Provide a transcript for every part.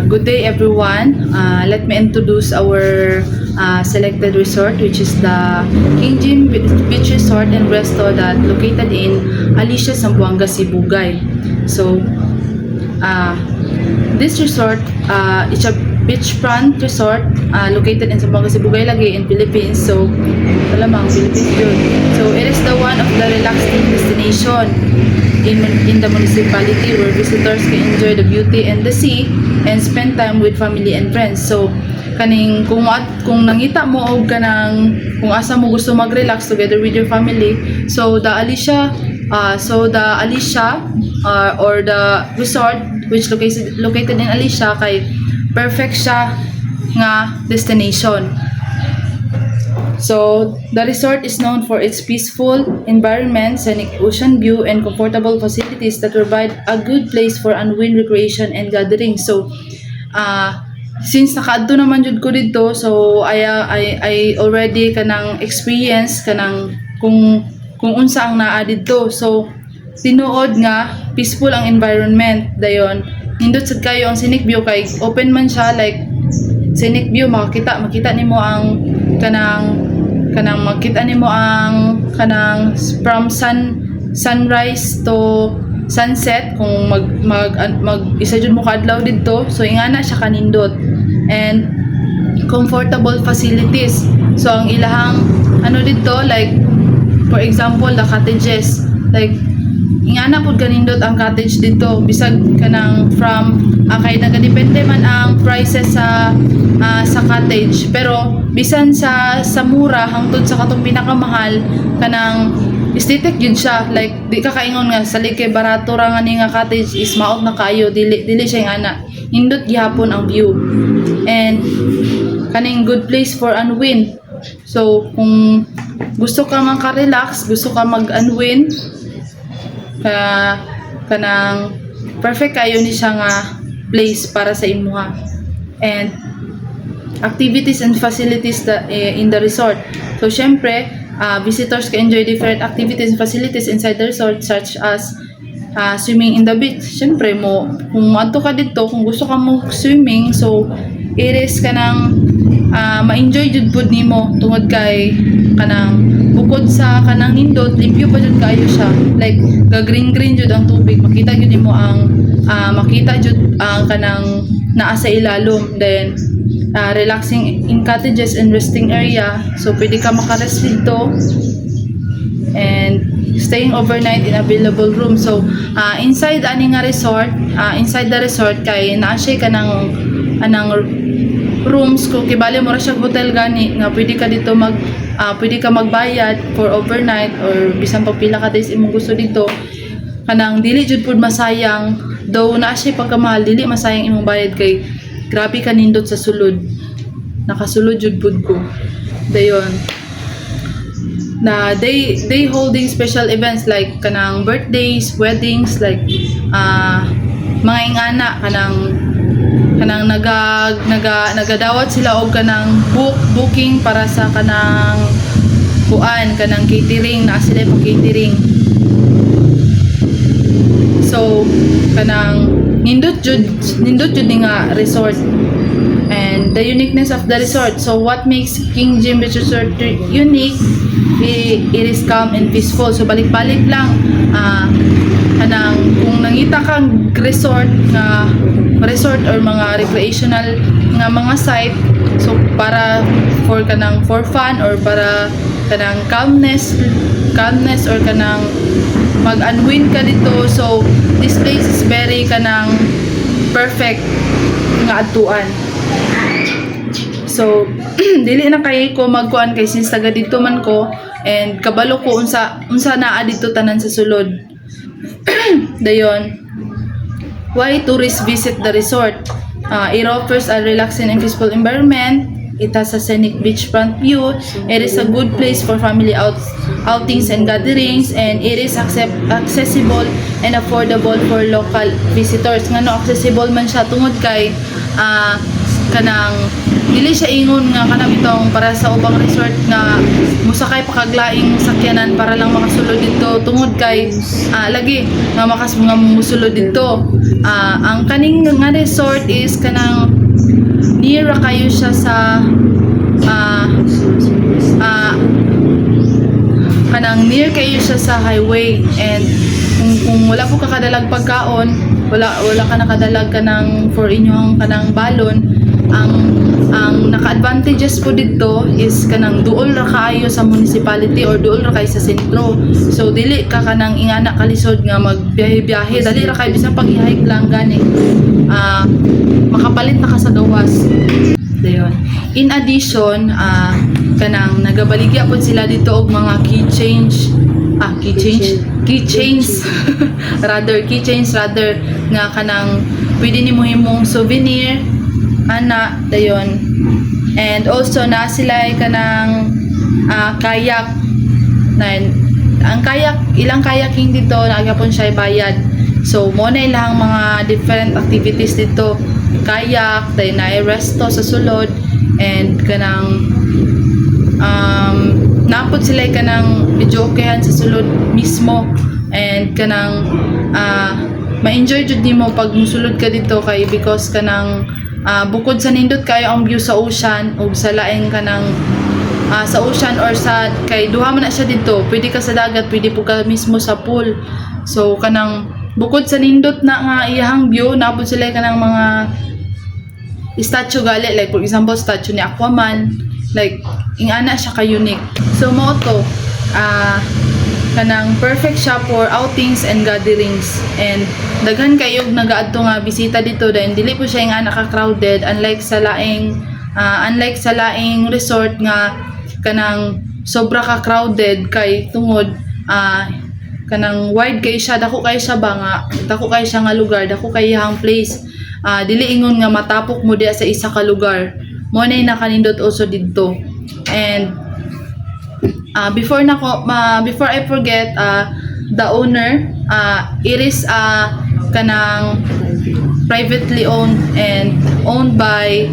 Good day everyone. Let me introduce our selected resort, which is the King Jim Beach Resort and Resto that located in Alicia, Zamboanga, Sibugay. So this resort is a beachfront resort located in Zamboanga, Sibugay lagi in Philippines. So talamang Philippines yun. So it is the one of the relaxing destination in the municipality where visitors can enjoy the beauty and the sea and spend time with family and friends. So kaning kung nangita mo og kanang kung asa mo gusto mag-relax together with your family, so the Alicia or the resort which located in Alicia kay perfect siya nga destination. So, the resort is known for its peaceful environment, scenic ocean view, and comfortable facilities that provide a good place for unwind, recreation, and gathering. So, since nakaadto naman jud ko dito, so I already kanang experience kanang kung unsa ang naa dito. So, tinuod nga peaceful ang environment dayon. Nindot sad kayo ang scenic view kay open man siya, like scenic view makita nimo ang kanang makita nimo ang kanang from sunrise to sunset kung mag isa jud mo kaadlaw didto. So ingana siya kanindot and comfortable facilities. So ang ilahang didto, like for example the cottages, like ingana pud kanindot ang cottage dito bisag kanang from kay nagadepende man ang prices sa cottage, pero bisan sa mura hangtod sa katong pinakamahal kanang aesthetic yun siya, like di ka kaingon nga salig kay barato ra nga ni nga cottage is maot na kayo, dili siya ingana, nindot gihapon ang view and kaning good place for unwind. So kung gusto ka maka-relax, gusto ka mag-unwind, kanang perfect kayo ni siya nga place para sa imuha. And activities and facilities in the resort. So syempre, visitors can enjoy different activities and facilities inside the resort, such as swimming in the beach. Syempre kung adto ka dito, kung gusto ka mo swimming, so it is kanang ma-enjoy jud pud nimo tungod kay kanang bukod sa kanang nindot, limpyo pa jud kayo siya, like green jud ang tubig, makita jud nimo ang makita jud ang kanang naa sa ilalom. Then relaxing in cottages and resting area, so pwede ka makarest dito and staying overnight in available room. So inside ani nga resort, inside the resort kay naa siya kanang rooms, kung kibali mo ra siya hotel gani nga pwede ka dito pwede ka magbayad for overnight or bisan pa pila ka days imong gusto dito. Kanang dili jud pud masayang, though naa siya pagkamahal, dili masayang imong bayad kay grabe ka nindot sa sulod, nakasulod jud pud ko dayon. Na they holding special events like kanang birthdays, weddings, like mga ingana kanang nagadawat sila og kanang booking para sa kanang kanang catering, na sila pang catering. So kanang nindot jud ni nga resort and the uniqueness of the resort. So what makes King Jim Beach Resort unique, it is calm and peaceful. So balik-balik lang kanang kung nangita kang resort or mga recreational nga mga site, so para for fun or para kanang calmness or kanang mag-unwind ka dito, so this place is very kanang perfect nga adtuan. So dili na kay ko magkuan kay since taga dito man ko and kabalo ko unsa naa dito tanan sa sulod. Dayon, why tourists visit the resort? It offers a relaxing and peaceful environment. It has a scenic beachfront view. It is a good place for family outings and gatherings, and it is accessible and affordable for local visitors. Ngano accessible man siya tungod kay kanang dili siya ingon nga kanang itong para sa ubang resort nga musakay pa kaglaing sakyanan para lang makasulod dito tungod kay lagi nga musulod dito. Ang kaning nga resort is kanang near ra kayo siya sa kanang near kayo siya sa highway, and kung wala po ka kadalag pagkaon, wala ka nakadalag ka ng for inyong kanang balon, ang naka-advantages po dito is kanang duol ra kaayo sa municipality or duol ra kayo sa sentro. So dili ka kanang ingana kalisod nga magbiyahe-biyahe, dali ra kayo bisan pag i-hike lang gani. Makapalit na ka sa gawas. Dayon. In addition, kanang nagabaligya po sila dito og mga keychains rather nga kanang pwede nimo himong souvenir ana dayon. And also na sila ay kanang kayak na ang ilang kayaking dito nagapon siya bayad. So mo na ilang mga different activities dito, kayak dayon na resto sa sulod, and kanang napod sila kanang medyo okayan sa sulod mismo, and kanang ma-enjoy jud nimo pag musulod ka dito kay because kanang bukod sa nindot kayo ang view sa ocean ug sa laing kanang sa ocean or sa kay duha man na siya dito, pwede ka sa dagat, pwede po ka mismo sa pool. So kanang bukod sa nindot na nga iyang view, napod sila kanang mga statue gali, like for example statue ni Aquaman, like ingana siya ka unique. So mo to kanang perfect siya for outings and gatherings, and daghan kayo nagaadto nga bisita dito dahil dili po siya ingana ka crowded, unlike sa laing resort nga kanang sobra ka crowded kay tungod kanang wide kay siya, dako kay siya ba nga dako kay siya nga lugar, dako kay hang place. Dili ingon nga matapok mo diya sa isa ka lugar, mo na nakanindot also dito. And before I forget, the owner, it is kanang privately owned and owned by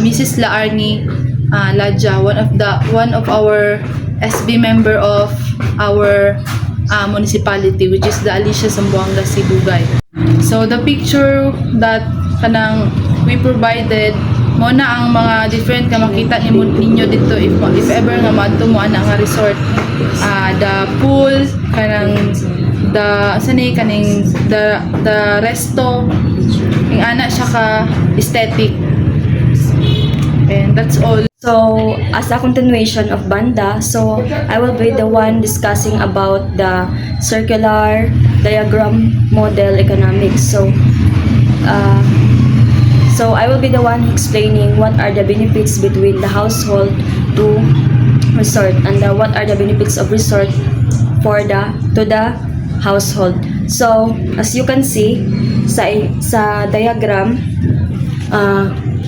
Mrs. Laarni Ladja, one of our SB member of our municipality, which is the Alicia Zamboanga Sibugay. So the picture that kanang we provided mo na ang mga different nga makita ninyo dito if ever nga madto mo ana nga resort. The pool kanang the resto ing ana siya ka aesthetic, and that's all. So, as a continuation of Banda, so I will be the one discussing about the circular diagram model economics. So I will be the one explaining what are the benefits between the household to resort, and what are the benefits of resort to the household. So, as you can see sa diagram,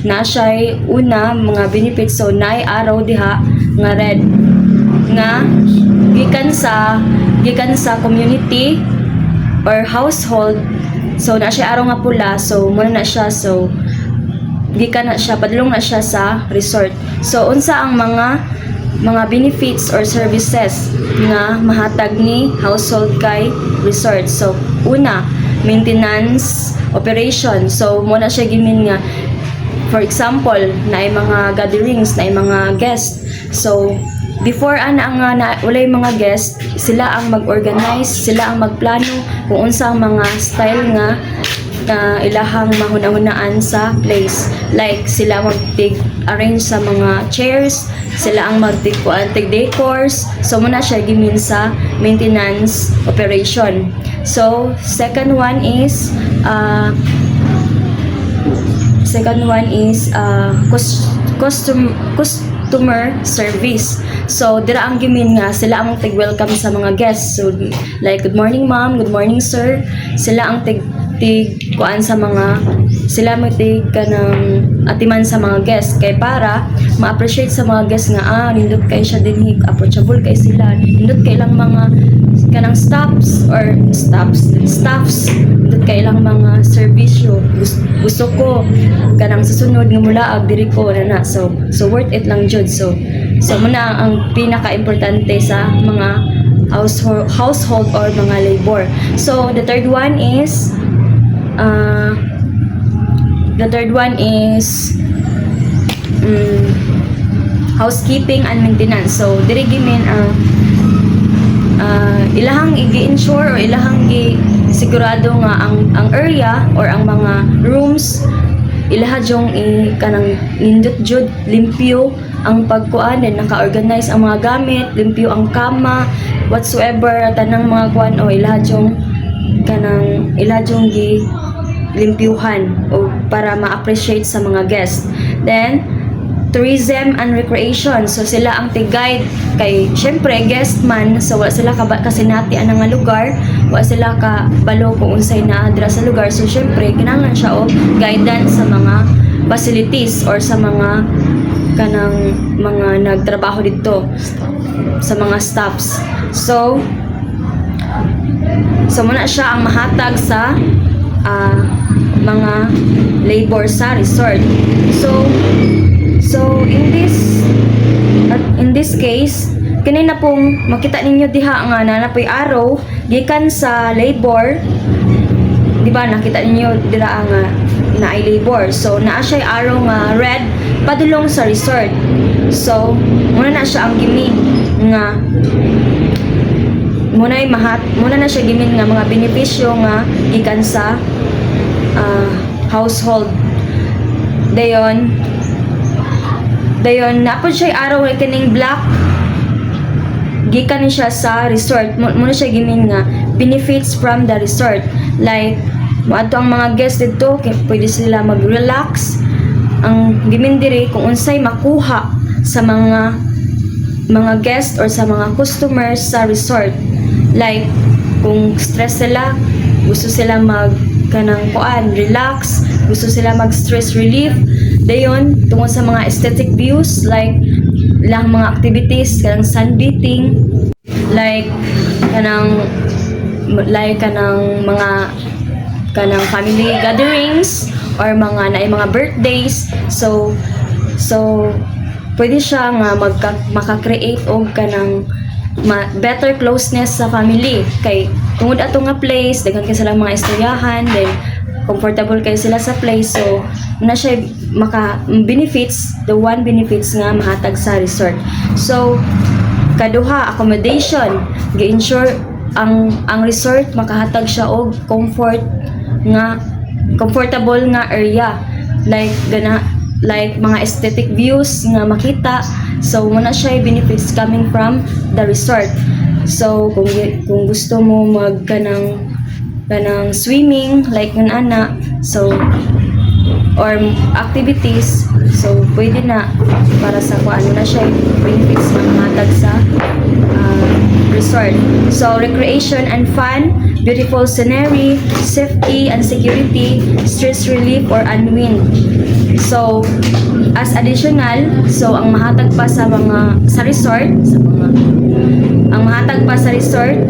na siya'y una mga benefits. So naay araw diha nga red nga gikan sa community or household. So na siya araw nga pula, so muna na siya, so gikan na siya, padulong na siya sa resort. So unsa ang mga benefits or services nga mahatag ni household kay resort? So una, maintenance operation. So muna siya gimin nga, for example, naay mga gatherings, naay mga guests. So, before walay mga guests, sila ang mag-organize, sila ang magplano kung unsa ang mga style nga ilahang mahuna-hunaan sa place. Like, sila mag-arrange sa mga chairs, sila ang mag-decors. So, muna siya gimin sa maintenance operation. So, second one is customer service. So dira ang gimin nga sila ang tig-welcome sa mga guests. So like, good morning ma'am, good morning sir. Sila ang kuan sa mga, sila mo kanang atiman sa mga guests kay para ma-appreciate sa mga guests nga nindot kay siya dinhi, approachable kay sila, nindot kay lang mga kanang staffs nindot kay lang mga serbisyo. Gusto ko kanang susunod nga mulaag diri ko na so worth it lang jud. So muna ang pinaka-importante sa mga household or mga labor. So the third one is housekeeping and maintenance. So diri gimin ilahang i-ensure o ilahang sigurado nga ang area or ang mga rooms ilaha jong kanang nindot jud limpyo ang pagkuan and naka-organize ang mga gamit, limpyo ang kama, whatsoever tanang mga kuan o ilaha jong gi limpyuhan o para ma-appreciate sa mga guests. Then tourism and recreation, so sila ang tig-guide kay syempre guest man, so wala sila kasinati ang nga lugar, wala sila ka balo kung unsay naa dira sa lugar, so syempre kinahanglan siya og guidance sa mga facilities or sa mga kanang mga nagtrabaho dito sa mga staffs. So muna siya ang mahatag sa mga labor sa resort. So in this case, kanina pong makita ninyo diha nga na napoy arrow gikan sa labor. Di ba nakita ninyo dira nga na ay labor. So naa siya arrow nga red padulong sa resort. So muna na siya ang gimig nga muna na siya gimin nga mga benepisyo nga gikan sa household. Dayon napod siya araw nga kining black gikan ni siya sa resort. Muna siya gimin nga benefits from the resort, like moadto ang mga guests dito kay pwede sila mag-relax. Ang gimin diri kung unsay makuha sa mga guests or sa mga customers sa resort, like kung stress sila, gusto sila relax, gusto sila mag-stress relief, dayon tungod sa mga aesthetic views like ilang mga activities kanang sunbathing, like kanang family gatherings or mga birthdays. So pwede siya nga maka-create og kanang better closeness sa family kay tungod ato nga place daghan kay sila mga istoryahan, then comfortable kay sila sa place. So na siya benefits nga mahatag sa resort. So kaduha, accommodation, gi-ensure ang resort makahatag siya og comfortable nga area, like mga aesthetic views nga makita. So muna siya benefits coming from the resort. So kung gusto mo kanang swimming like ana, so or activities, so pwede na para sa na siya benefits na mahatag sa resort. So recreation and fun, beautiful scenery, safety and security, stress relief or unwind. So as additional, so ang mahatag pa sa resort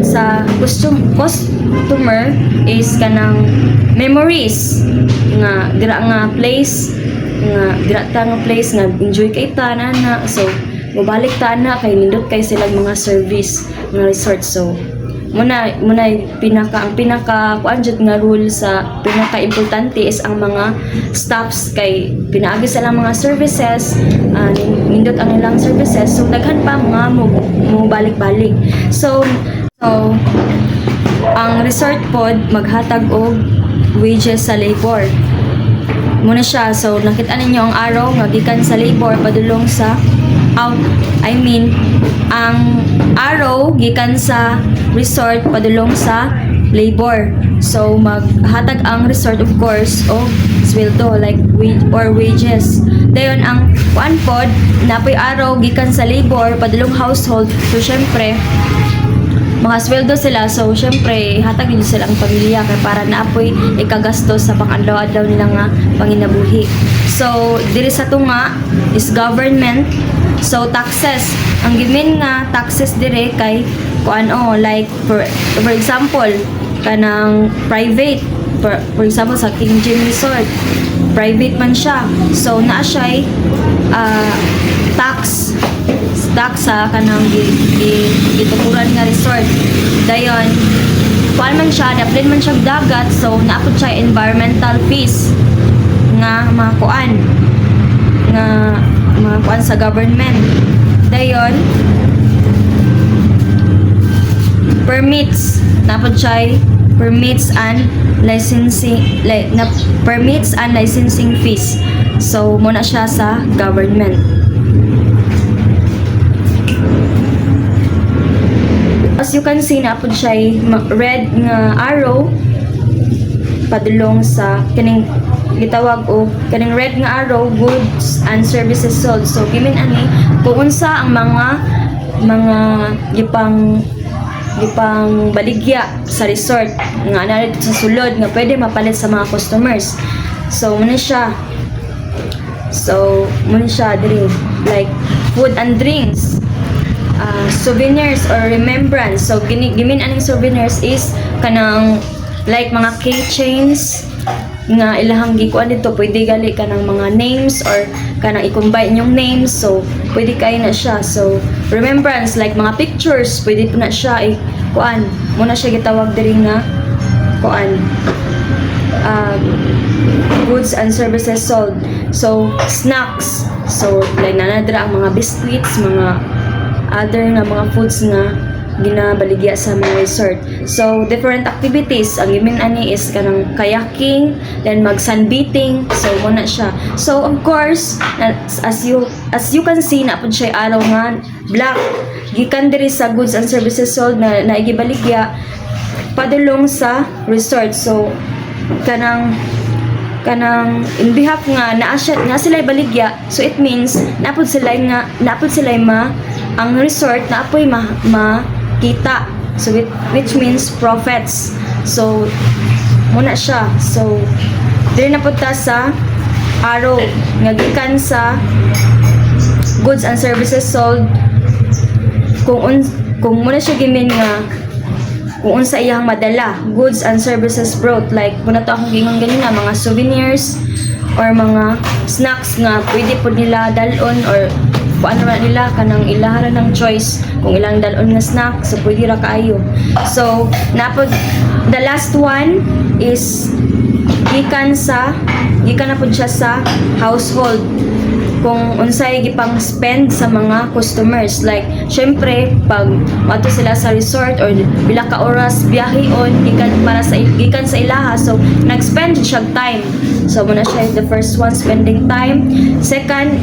sa customer is kanang memories nga dira nga place nga enjoy kay ta na. So mobalik ta na kay nindot kay silang mga service nga resort. So muna ang pinaka kuanjud nga rule sa pinaka importante is ang mga staffs kay pinaagi sila mga services, nindot ang ilang services, so daghan pa mga mo balik-balik. So ang resort pod maghatag og wages sa labor muna siya. So nakita ninyo ang araw nga gikan sa labor padulong sa ang araw gikan sa resort padulong sa labor. So maghatag ang resort of course og sweldo like wages. Dayon ang kuan pod napoy araw gikan sa labor padulong household. So syempre mga sweldo sila, so syempre hatag din sila ang pamilya kay para naapoy ikagastos sa pang-adlaw-adlaw nila nga panginabuhi. So diri sa tunga is government. So taxes, ang gimin nga taxes dire kay like for example kanang private, for example sa King Jim Resort, private man siya, so naa siya tax sa kanang gitukuran nga resort. Dayon kuan man siya, daplin man siya dagat, so naapod siya environmental fees nga mga kuan nga kuan sa government. Dayon permits napod siya permits and licensing fees. So muna siya sa government. As you can see, napod siya red nga arrow padulong sa kining gitawag o kaning red nga arrow, goods and services sold. So gimin ani kung unsa ang mga gipang baligya sa resort nga ana dito sa sulod nga pwede mapalit sa mga customers. So muna siya diri like food and drinks, souvenirs or remembrance. So gimin aning souvenirs is kanang like mga keychains nga ilahang gikuan dito, pwede gali ka ng mga names or kanang i-combine yung names, so pwede kayo na siya. So remembrance like mga pictures, pwede po na siya kuan muna siya gitawag diri nga kuan goods and services sold. So snacks, so like nanadra ang mga biscuits, mga other na mga foods nga ginabaligya sa mga resort. So different activities ang gimin ani is kanang kayaking, then mag sunbathing, so muna siya. So of course as you can see na pud siya araw nga black gikan diri sa goods and services sold na naigibaligya padulong sa resort. So kanang in behalf nga na sila baligya, so it means napud sila ang resort na apoy makita, so which means profits. So muna siya. So dili na pud ta sa arrow nga gikan sa goods and services sold kung muna siya gimin nga kung unsa iyang madala, goods and services brought, like muna to akong gingon ganina mga souvenirs or mga snacks nga pwede po nila dalon or kung ano na nila kanang ilaha ng choice kung ilang dalon nga snack, so pwede ra kaayo. So napod the last one is gikan na pud siya sa household, kung unsay gipang spend sa mga customers. Like syempre pag mato sila sa resort or bila ka oras biyahon gikan sa ilaha, so nag-spend siya time. So muna siya the first one, spending time. Second,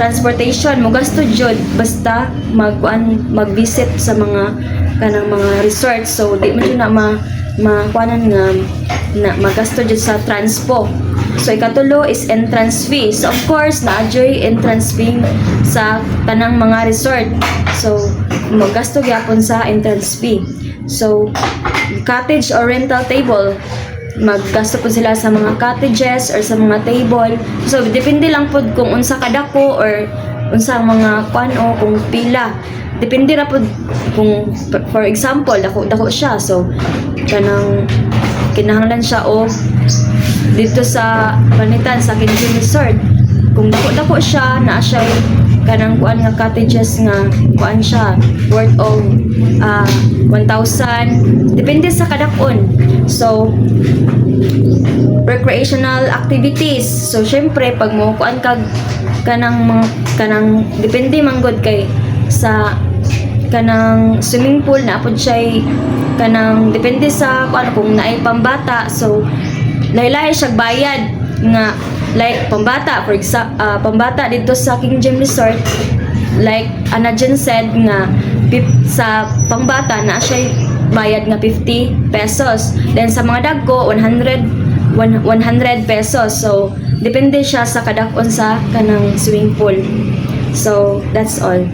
transportation, mo gasto jud basta mag-visit sa mga kanang mga resort. So di man jud na makuanan nga na magasto jud sa transpo. So ikatulo is entrance fee. So of course na-enjoy entrance fee sa tanang mga resort. So magasto gyapon sa entrance fee. So cottage or rental table, maggasto po sila sa mga cottages or sa mga table. So depende lang po kung unsa kadako or unsa mga kuano, kung pila. Depende ra po kung for example dako siya, so kanang kinahanglan siya o dito sa Panitan sa Kinjin Resort. Kung dako siya, naa siya kanang kuan nga cottages nga kuan siya worth of 1,000, depende sa kadakon. So recreational activities, so syempre pag mo kuan kag kanang depende man gud kay sa kanang swimming pool na apod siya kanang depende sa kuan kung naay pambata, so lahi-lahi siya bayad nga like pambata, for example pambata dito sa King Gem Resort, like Anajan said nga sa pangbata na siya bayad nga 50 pesos, then sa mga dagko 100 pesos. So depende siya sa kadakon sa kanang swimming pool. So that's all.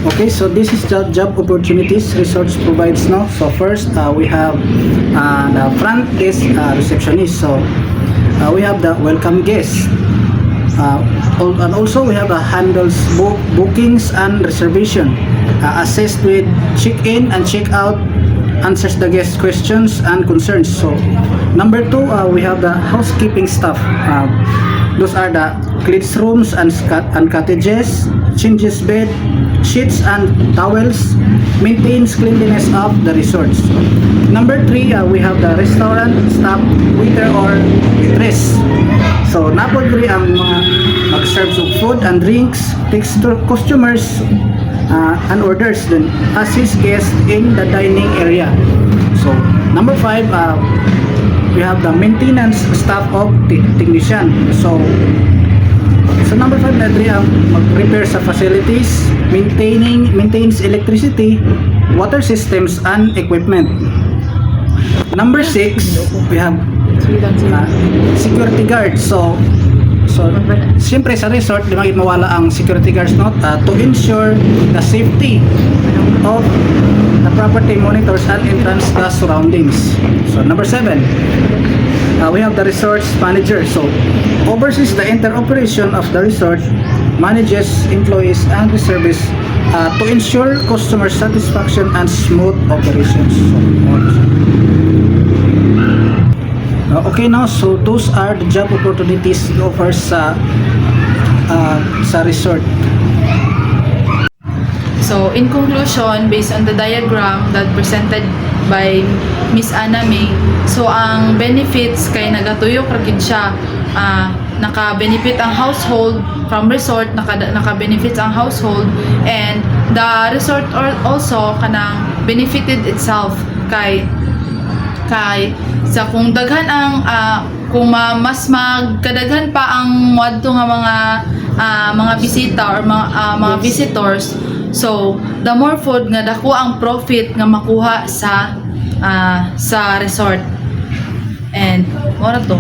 Okay, so this is the job opportunities resorts provides now. So first we have the front desk receptionist. So we have the welcome guest, and also we have handles bookings and reservation, assist with check-in and check-out, answers the guest questions and concerns. So number 2, we have the housekeeping staff. Those are the cleans rooms and cottages, changes bed sheets and towels, maintains cleanliness of the resorts. Number 3, we have the restaurant staff, waiter or waitress. So napod diri ang mga serves of food and drinks, takes to customers and orders, then assist guests in the dining area. So number 5, we have the maintenance staff of technician. So number 5 na diri ang mag-repair sa facilities, maintains electricity, water systems and equipment. Number 6, we have security guards. So siyempre sa resort di magit mawala ang security guards, no, to ensure the safety of the property, monitors and entrance the surroundings. So number 7, we have the resort's manager. So oversees the entire operation of the resort, manages employees and the service to ensure customer satisfaction and smooth operations. Okay, now so those are the job opportunities offered sa resort. So, in conclusion, based on the diagram that presented by Miss Ana May, so ang benefits kay nagatuyok ra gid siya, naka-benefit ang household from resort, naka-benefits ang household, and the resort also kanang benefited itself kay sa kung daghan ang mas magkadaghan pa ang moadto nga mga bisita or mga visitors, so the more food nga dako ang profit nga makuha sa resort. And mora to.